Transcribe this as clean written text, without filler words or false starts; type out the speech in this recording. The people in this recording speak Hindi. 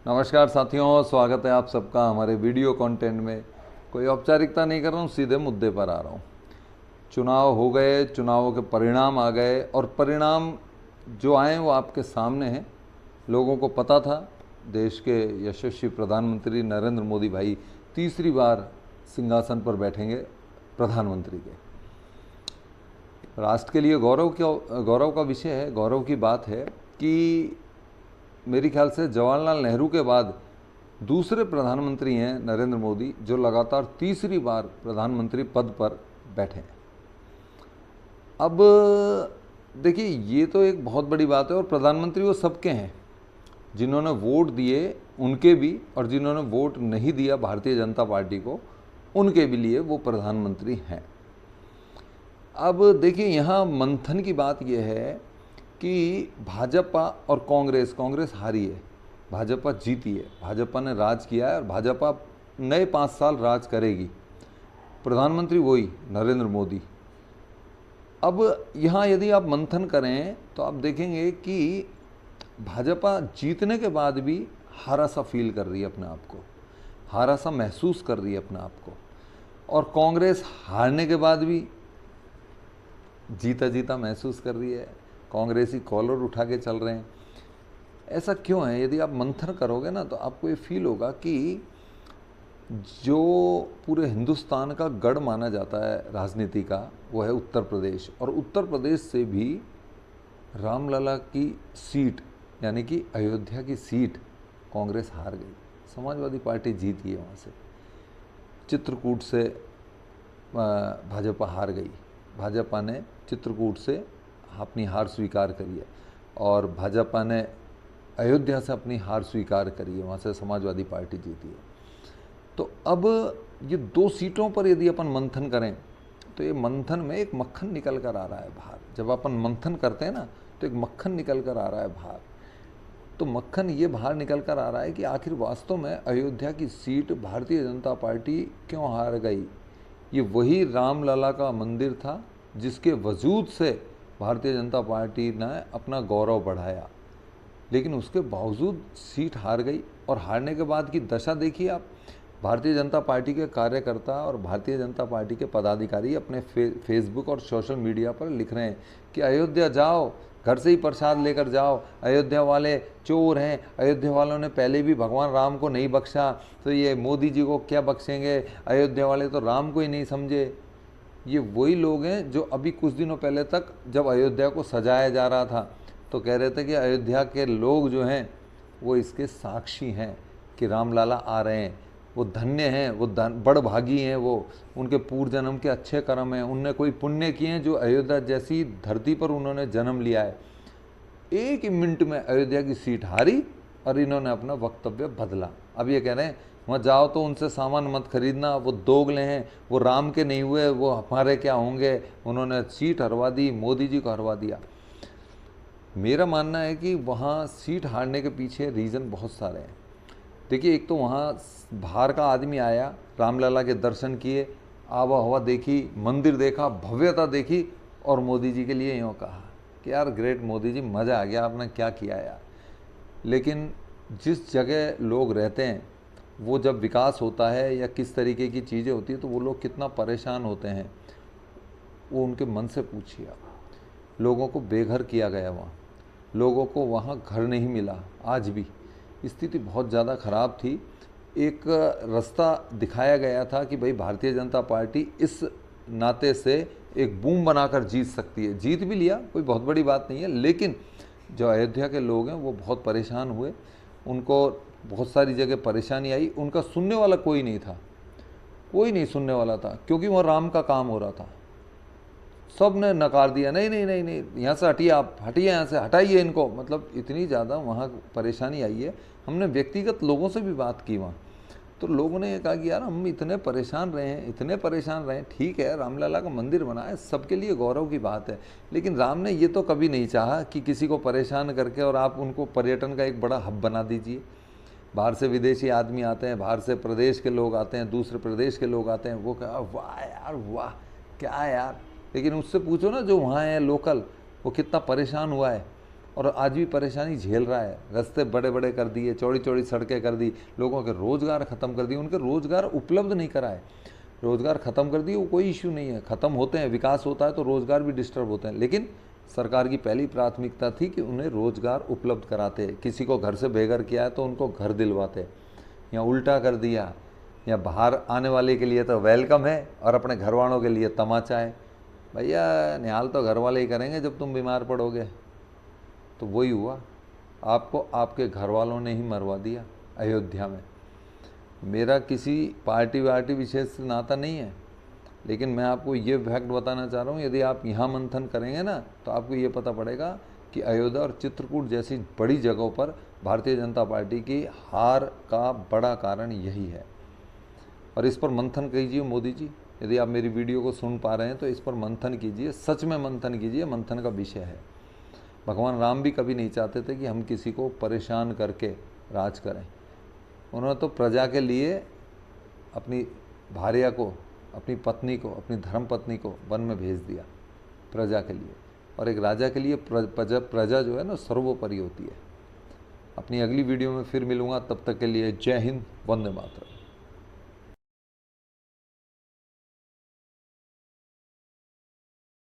नमस्कार साथियों, स्वागत है आप सबका हमारे वीडियो कंटेंट में। कोई औपचारिकता नहीं कर रहा हूँ, सीधे मुद्दे पर आ रहा हूँ। चुनाव हो गए, चुनावों के परिणाम आ गए और परिणाम जो आए वो आपके सामने हैं। लोगों को पता था देश के यशस्वी प्रधानमंत्री नरेंद्र मोदी भाई तीसरी बार सिंहासन पर बैठेंगे प्रधानमंत्री के। राष्ट्र के लिए गौरव का विषय है, गौरव की बात है कि मेरे ख्याल से जवाहरलाल नेहरू के बाद दूसरे प्रधानमंत्री हैं नरेंद्र मोदी जो लगातार तीसरी बार प्रधानमंत्री पद पर बैठे हैं। अब देखिए, ये तो एक बहुत बड़ी बात है और प्रधानमंत्री वो सबके हैं, जिन्होंने वोट दिए उनके भी और जिन्होंने वोट नहीं दिया भारतीय जनता पार्टी को उनके भी लिए वो प्रधानमंत्री हैं। अब देखिए, यहाँ मंथन की बात यह है कि भाजपा और कांग्रेस हारी है, भाजपा जीती है। भाजपा ने राज किया है और भाजपा नए 5 साल राज करेगी। प्रधानमंत्री वही नरेंद्र मोदी। अब यहाँ यदि आप मंथन करें तो आप देखेंगे कि भाजपा जीतने के बाद भी हारा सा फील कर रही है अपने आप को, हारा सा महसूस कर रही है अपने आप को, और कांग्रेस हारने के बाद भी जीता जीता महसूस कर रही है। कांग्रेसी कॉलर उठा के चल रहे हैं। ऐसा क्यों है? यदि आप मंथन करोगे ना तो आपको ये फील होगा कि जो पूरे हिंदुस्तान का गढ़ माना जाता है राजनीति का वो है उत्तर प्रदेश, और उत्तर प्रदेश से भी रामलला की सीट यानी कि अयोध्या की सीट कांग्रेस हार गई। समाजवादी पार्टी जीती है वहाँ से। चित्रकूट से भाजपा हार गई। भाजपा ने चित्रकूट से अपनी हार स्वीकार करी है और भाजपा ने अयोध्या से अपनी हार स्वीकार करी है, वहाँ से समाजवादी पार्टी जीती है। तो अब ये 2 सीटों पर यदि अपन मंथन करें तो ये मंथन में एक मक्खन निकल कर आ रहा है बाहर। जब अपन मंथन करते हैं ना तो एक मक्खन निकल कर आ रहा है बाहर। तो मक्खन ये बाहर निकल कर आ रहा है कि आखिर वास्तव में अयोध्या की सीट भारतीय जनता पार्टी क्यों हार गई। ये वही रामलला का मंदिर था जिसके वजूद से भारतीय जनता पार्टी ने अपना गौरव बढ़ाया, लेकिन उसके बावजूद सीट हार गई। और हारने के बाद की दशा देखिए आप। भारतीय जनता पार्टी के कार्यकर्ता और भारतीय जनता पार्टी के पदाधिकारी अपने फेसबुक और सोशल मीडिया पर लिख रहे हैं कि अयोध्या जाओ, घर से ही प्रसाद लेकर जाओ, अयोध्या वाले चोर हैं, अयोध्या वालों ने पहले भी भगवान राम को नहीं बख्शा तो ये मोदी जी को क्या बख्शेंगे, अयोध्या वाले तो राम को ही नहीं समझे। ये वही लोग हैं जो अभी कुछ दिनों पहले तक जब अयोध्या को सजाया जा रहा था तो कह रहे थे कि अयोध्या के लोग जो हैं वो इसके साक्षी हैं कि रामलला आ रहे हैं, वो धन्य हैं, वो बड़ भागी हैं, वो उनके पूर्व जन्म के अच्छे कर्म हैं, उनने कोई पुण्य किए हैं जो अयोध्या जैसी धरती पर उन्होंने जन्म लिया है। एक ही मिनट में अयोध्या की सीट हारी और इन्होंने अपना वक्तव्य बदला। अब ये कह रहे हैं वहाँ जाओ तो उनसे सामान मत खरीदना, वो दोगले हैं, वो राम के नहीं हुए, वो हमारे क्या होंगे, उन्होंने सीट हरवा दी, मोदी जी को हरवा दिया। मेरा मानना है कि वहाँ सीट हारने के पीछे रीज़न बहुत सारे हैं। देखिए, एक तो वहाँ बाहर का आदमी आया, रामलला के दर्शन किए, आवा हवा देखी, मंदिर देखा, भव्यता देखी और मोदी जी के लिए यूँ कहा कि यार ग्रेट मोदी जी, मज़ा आ गया, आपने क्या किया यार। लेकिन जिस जगह लोग रहते हैं वो जब विकास होता है या किस तरीके की चीज़ें होती है तो वो लोग कितना परेशान होते हैं, वो उनके मन से पूछिए आप। लोगों को बेघर किया गया, वहाँ लोगों को वहाँ घर नहीं मिला। आज भी स्थिति बहुत ज़्यादा ख़राब थी। एक रास्ता दिखाया गया था कि भाई भारतीय जनता पार्टी इस नाते से एक बूम बनाकर जीत सकती है। जीत भी लिया, कोई बहुत बड़ी बात नहीं है, लेकिन जो अयोध्या के लोग हैं वो बहुत परेशान हुए, उनको बहुत सारी जगह परेशानी आई। उनका सुनने वाला कोई नहीं था, कोई नहीं सुनने वाला था, क्योंकि वहाँ राम का काम हो रहा था। सब ने नकार दिया, नहीं नहीं नहीं नहीं, यहाँ से हटिए, आप हटिए, यहाँ से हटाइए इनको। मतलब इतनी ज़्यादा वहाँ परेशानी आई है। हमने व्यक्तिगत लोगों से भी बात की वहाँ, तो लोगों ने कहा कि यार हम इतने परेशान रहे हैं, इतने परेशान रहे हैं। ठीक है, रामलला का मंदिर बना है, सबके लिए गौरव की बात है, लेकिन राम ने ये तो कभी नहीं चाहा कि किसी को परेशान करके और आप उनको पर्यटन का एक बड़ा हब बना दीजिए। बाहर से विदेशी आदमी आते हैं, बाहर से प्रदेश के लोग आते हैं, दूसरे प्रदेश के लोग आते हैं, वो कहा वाह यार वाह क्या यार। लेकिन उससे पूछो ना जो वहाँ है लोकल, वो कितना परेशान हुआ है। और आज भी परेशानी झेल रहा है। रास्ते बड़े बड़े कर दिए, चौड़ी चौड़ी सड़कें कर दी, लोगों के रोज़गार ख़त्म कर दिए, उनके रोज़गार उपलब्ध नहीं कराए। रोज़गार ख़त्म कर दिए वो कोई इश्यू नहीं है, ख़त्म होते हैं, विकास होता है तो रोज़गार भी डिस्टर्ब होते हैं, लेकिन सरकार की पहली प्राथमिकता थी कि उन्हें रोज़गार उपलब्ध कराते। किसी को घर से बेघर किया है तो उनको घर दिलवाते, या उल्टा कर दिया, या बाहर आने वाले के लिए तो वेलकम है और अपने घर वालों के लिए तमाचा है। भैया निहाल तो घर वाले ही करेंगे जब तुम बीमार पड़ोगे। तो वही हुआ, आपको आपके घर वालों ने ही मरवा दिया अयोध्या में। मेरा किसी पार्टी वार्टी विशेष से नाता नहीं है, लेकिन मैं आपको ये फैक्ट बताना चाह रहा हूँ, यदि आप यहाँ मंथन करेंगे ना तो आपको ये पता पड़ेगा कि अयोध्या और चित्रकूट जैसी बड़ी जगहों पर भारतीय जनता पार्टी की हार का बड़ा कारण यही है। और इस पर मंथन कीजिए मोदी जी, यदि आप मेरी वीडियो को सुन पा रहे हैं तो इस पर मंथन कीजिए, सच में मंथन कीजिए, मंथन का विषय है। भगवान राम भी कभी नहीं चाहते थे कि हम किसी को परेशान करके राज करें। उन्होंने तो प्रजा के लिए अपनी भार्या को, अपनी पत्नी को, अपनी धर्मपत्नी को वन में भेज दिया प्रजा के लिए। और एक राजा के लिए प्रजा जो है ना सर्वोपरि होती है। अपनी अगली वीडियो में फिर मिलूँगा, तब तक के लिए जय हिंद, वंदे मातरम।